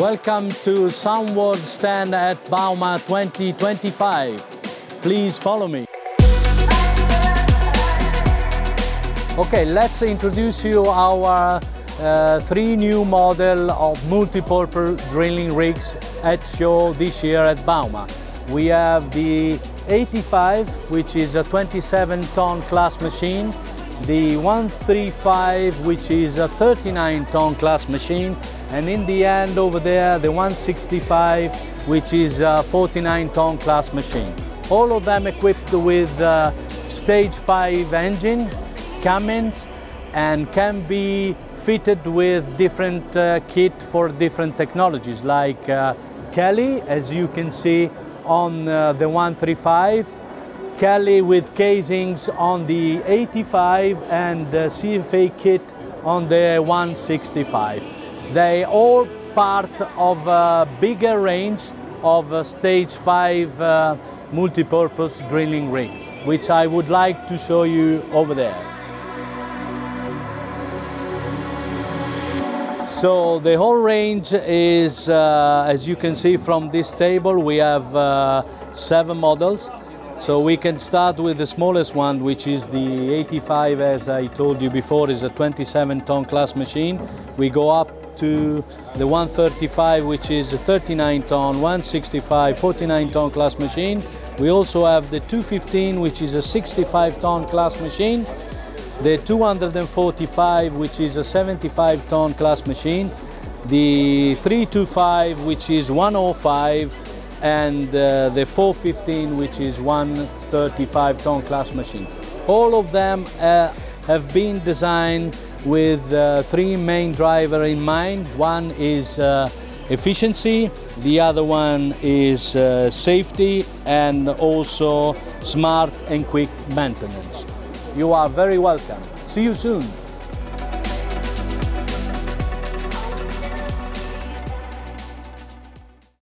Welcome to Sunward stand at Bauma 2025. Please follow me. Okay, let's introduce you our three new model of multi-purpose drilling rigs at show this year at Bauma. We have the 85, which is a 27-ton class machine, the 135, which is a 39-ton class machine, and in the end over there, the 165, which is a 49-ton class machine. All of them equipped with stage 5 engine, Cummins, and can be fitted with different kit for different technologies, like Kelly, as you can see on the 135, Kelly with casings on the 85, and the CFA kit on the 165. They all part of a bigger range of stage 5 multi-purpose drilling rig, which I would like to show you over there. So the whole range is, as you can see from this table, we have 7 models. So we can start with the smallest one, which is the 85, as I told you before, is a 27-ton class machine. We go up to the 135, which is a 39-ton, 165, 49-ton class machine. We also have the 215, which is a 65-ton class machine. The 245, which is a 75-ton class machine. The 325, which is 105. And the 415, which is 135-ton class machine. All of them have been designed with 3 main drivers in mind. One is efficiency, the other one is safety, and also smart and quick maintenance. You are very welcome. See you soon.